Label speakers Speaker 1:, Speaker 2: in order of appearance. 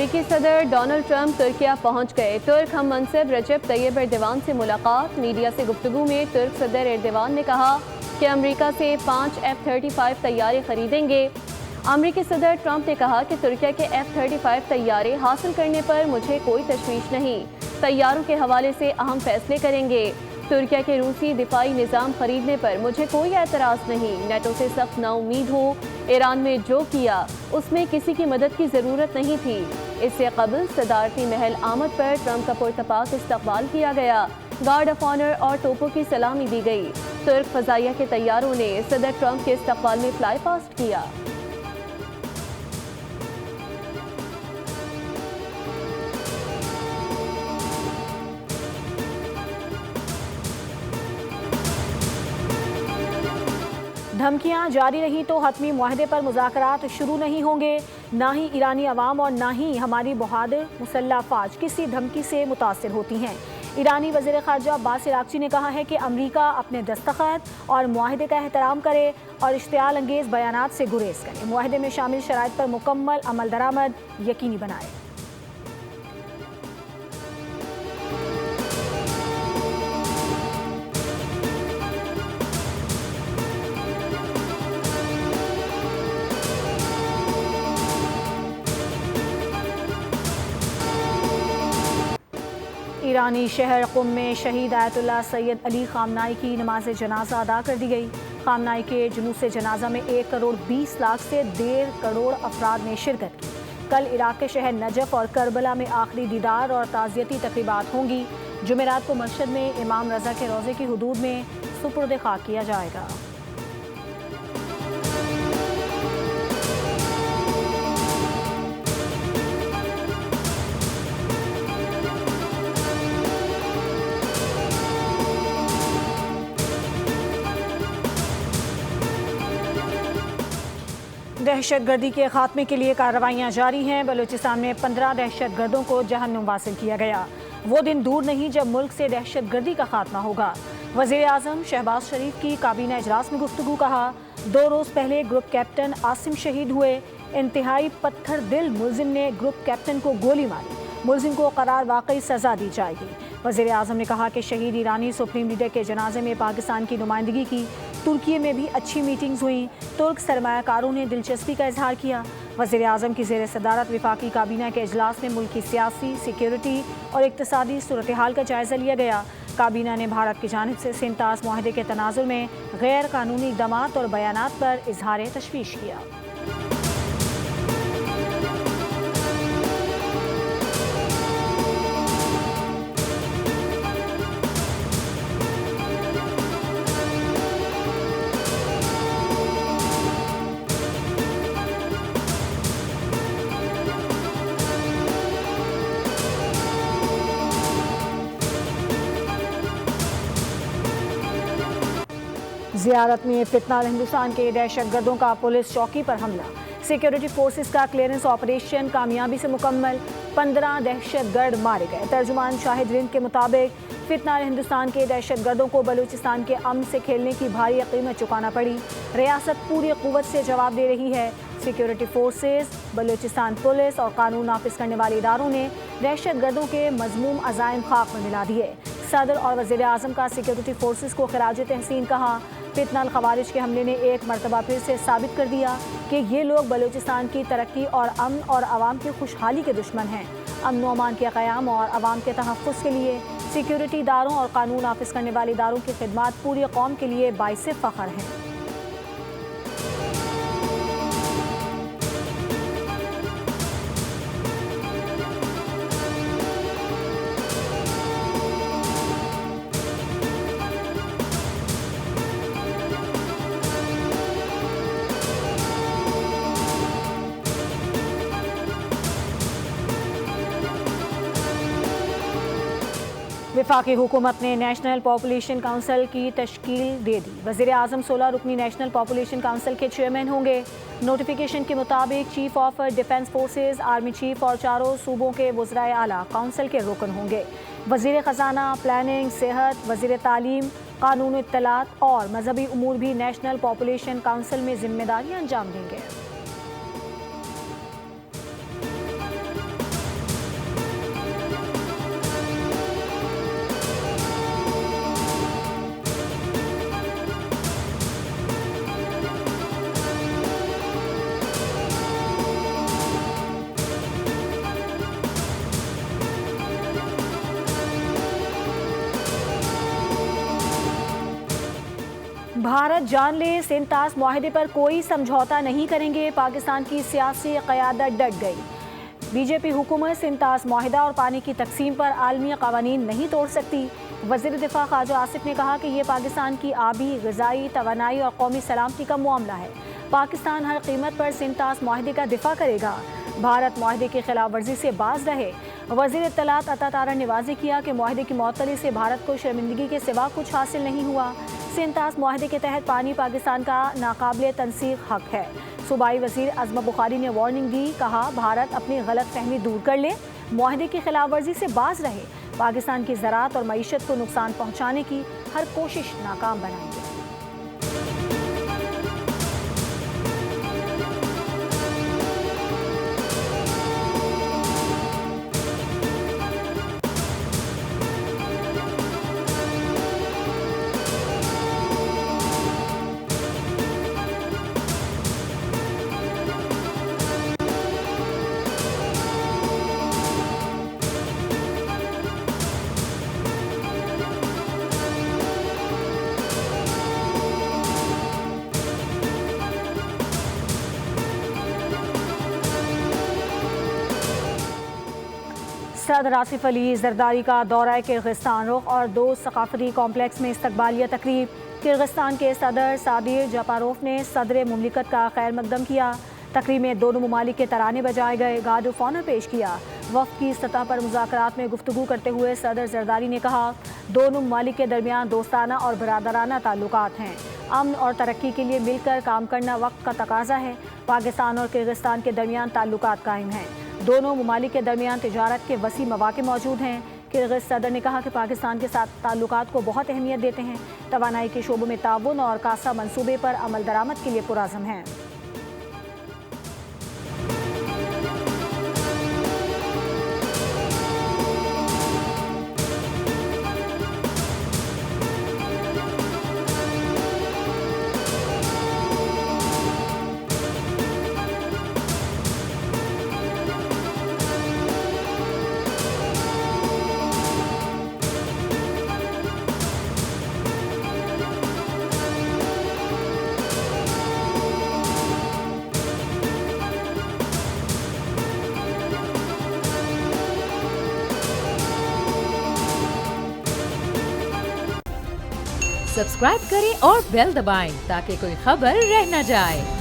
Speaker 1: अमरीकी सदर Donald Trump Türkiye पहुंच गए। तुर्क हम मनसब रजब तैयब एर्दोवान से मुलाकात। मीडिया से गुफ्तगू में तुर्क सदर एर्दोवान ने कहा कि अमरीका से 5 F-35 तैयारे खरीदेंगे। अमरीकी सदर ट्रंप ने कहा कि तुर्किया के F-35 तैयारे हासिल करने पर मुझे कोई तशवीश नहीं, तैयारों के हवाले से अहम फैसले करेंगे। तुर्किया के रूसी दिफाई निज़ाम खरीदने पर मुझे कोई एतराज़ नहीं। नेटो से सख्त नाउमीद हूँ। ईरान में जो किया उसमें किसी की मदद की ज़रूरत नहीं थी। इससे कबल सदारती महल आमद पर ट्रंप का पुरतपाक इस्तकबाल किया गया। गार्ड ऑफ ऑनर और तोपों की सलामी दी गई। तुर्क फजाइया के तैयारों ने सदर ट्रंप के इस्तकबाल में फ्लाई पास्ट किया।
Speaker 2: धमकियां जारी रही तो हतमी मुआहदे पर मुज़ाकरात शुरू नहीं होंगे। ना ही ईरानी अवाम और ना ही हमारी बहादुर मुसल्लह अफवाज किसी धमकी से मुतासिर होती हैं। ईरानी वज़ीर ख़ारजा अब्बास इराक़ची ने कहा है कि अमरीका अपने दस्तखत और मुआहदे का एहतराम करे और इश्तियाल अंगेज़ बयानात से गुरेज करे। मुआहदे में शामिल शराइत पर मुकम्मल अमल दरामद यकीनी बनाए। ईरानी शहर कुम में शहीद आयतुल्लाह सैयद अली खामनाई की नमाज जनाजा अदा कर दी गई। खामनाई के जुलूस जनाजा में 1 करोड़ 20 लाख से 1.5 करोड़ अफराद ने शिरकत की। कल इराक के शहर नजफ और करबला में आखिरी दीदार और ताज़ियती तकरीबात होंगी। जुमेरात को मस्जिद में इमाम रज़ा के रोज़े की हुदूद में सुपुर्द खाक किया जाएगा। दहशतगर्दी के खात्मे के लिए कार्रवाइयाँ जारी हैं। बलूचिस्तान में 15 दहशतगर्दों को जहन्नुम वासिल किया गया। वो दिन दूर नहीं जब मुल्क से दहशतगर्दी का खात्मा होगा। वज़ीर आज़म शहबाज शरीफ की काबीना इजलास में गुफ्तगू। कहा 2 रोज़ पहले ग्रुप कैप्टन आसिम शहीद हुए। इंतहाई पत्थर दिल मुलजिम ने ग्रुप कैप्टन को गोली मारी। मुलजिम को करार वाकई सज़ा दी जाएगी। वज़ीर आज़म ने कहा कि शहीद ईरानी सुप्रीम लीडर के जनाजे में पाकिस्तान की नुमाइंदगी की। तुर्की में भी अच्छी मीटिंग्स हुई। तुर्क सरमायाकारों ने दिलचस्पी का इजहार किया। वज़ीर आज़म की ज़ेर सदारत विफाकी काबीना के इजलास में मुल्क की सियासी, सिक्योरिटी और इक़्तिसादी सूरत हाल का जायज़ा लिया गया। काबीना ने भारत की जानिब से सिंतास मुआहदे के तनाजुर में गैर कानूनी इक़दामात और बयानात पर इजहार तशवीश किया। ज़ियारत में फितनाल हिंदुस्तान के दहशतगर्दों का पुलिस चौकी पर हमला। सिक्योरिटी फोर्सेस का क्लियरेंस ऑपरेशन कामयाबी से मुकम्मल। 15 दहशतगर्द मारे गए। तर्जुमान शाहिद रिंद के मुताबिक फितनाल हिंदुस्तान के दहशतगर्दों को बलूचिस्तान के अमन से खेलने की भारी कीमत चुकाना पड़ी। रियासत पूरी कुव्वत से जवाब दे रही है। सिक्योरिटी फोर्सेस, बलूचिस्तान पुलिस और कानून नाफिज करने वाले इदारों ने दहशतगर्दों के मजमूम अज़ाइम खाक में मिला दिए। सदर और वज़ीर आज़म का सिक्योरिटी फोर्सेस को खिराज तहसीन कहा। फितनाल खवारिज के हमले ने एक मरतबा फिर से साबित कर दिया कि ये लोग बलूचिस्तान की तरक्की और अमन और आवाम की खुशहाली के दुश्मन हैं। अमन व अमान के क़याम और आवाम के तहफ़्फ़ुज़ के लिए सिक्योरिटी इदारों और कानून नाफिज करने वाले इदारों की खिदमात पूरी कौम के लिए बाइसे फ़ख्र हैं। वफाकी हुकूमत ने नेशनल पॉपुलेशन काउंसिल की तश्कील दे दी। वज़ीर आज़म 16 रुकनी नेशनल पॉपुलेशन काउंसिल के चेयरमैन होंगे। नोटिफिकेशन के मुताबिक chief of defence forces, army chief और चारों सूबों के वज़राए आला काउंसिल के रुकन होंगे। वज़ीर ख़जाना, प्लानिंग, सेहत, वज़ीर तालीम, कानून, इत्तलात और मजहबी उमूर भी नेशनल पॉपुलेशन काउंसिल में जिम्मेदारियाँ अंजाम देंगे। भारत जान ले सिंतास मुआहदे पर कोई समझौता नहीं करेंगे, पाकिस्तान की सियासी क़यादत डट गई। बीजेपी हुकूमत सिंतास मुआहदा और पानी की तकसीम पर आलमी क़वानीन नहीं तोड़ सकती। वज़ीर दिफा ख्वाजा आसिफ ने कहा कि ये पाकिस्तान की आबी, ग़िज़ाई, तवानाई और कौमी सलामती का मामला है। पाकिस्तान हर कीमत पर सिंतास मुआहदे का दिफा करेगा। भारत मुआहदे की खिलाफ वर्जी से बाज रहे। वज़ीर इत्तलात अता तारा ने वाज़ेह किया कि मुआहदे की मअतली से भारत को शर्मिंदगी के सिवा कुछ हासिल नहीं हुआ। सिंतास मुआहदे के तहत पानी पाकिस्तान का नाकाबिले तनसीख हक है। सूबाई वज़ीर अज़मा बुखारी ने वार्निंग दी, कहा भारत अपनी गलत फहमी दूर कर ले, मुआहदे की खिलाफ वर्जी से बाज रहे। पाकिस्तान की ज़राअत और मईशत को नुकसान पहुँचाने की हर कोशिश नाकाम बनाएंगे। सदर आसिफ अली जरदारी का दौरा किर्गिस्तान रुख और 2 सकाफती कॉम्प्लेक्स में इस्तकबालिया तकरीब। किर्गिस्तान के सदर सादिर जापारोफ ने सदर मुमलिकत का खैर मकदम किया। तकरीब में दोनों ममालिक के तराने बजाए गए, गार्ड ऑफ ऑनर पेश किया। वफ़द की सतह पर मुज़ाकरात में गुफ्तगू करते हुए सदर जरदारी ने कहा, दोनों ममालिक के दरमियान दोस्ताना और बरादराना ताल्लुकात हैं। अमन और तरक्की के लिए मिलकर काम करना वक्त का तकाजा है। पाकिस्तान और किर्गिस्तान के दरमियान ताल्लुकात कायम हैं। दोनों ममालिक के दरमियान तिजारत के वसी मौके मौजूद हैं। किर्गिज़ सदर ने कहा कि पाकिस्तान के साथ ताल्लुकात को बहुत अहमियत देते हैं। तवानाई के शोबों में ताउन और कासा मंसूबे पर अमल दरामद के लिए पुरअज़्म हैं।
Speaker 3: सब्सक्राइब करें और बेल दबाएं ताकि कोई खबर रह न जाए।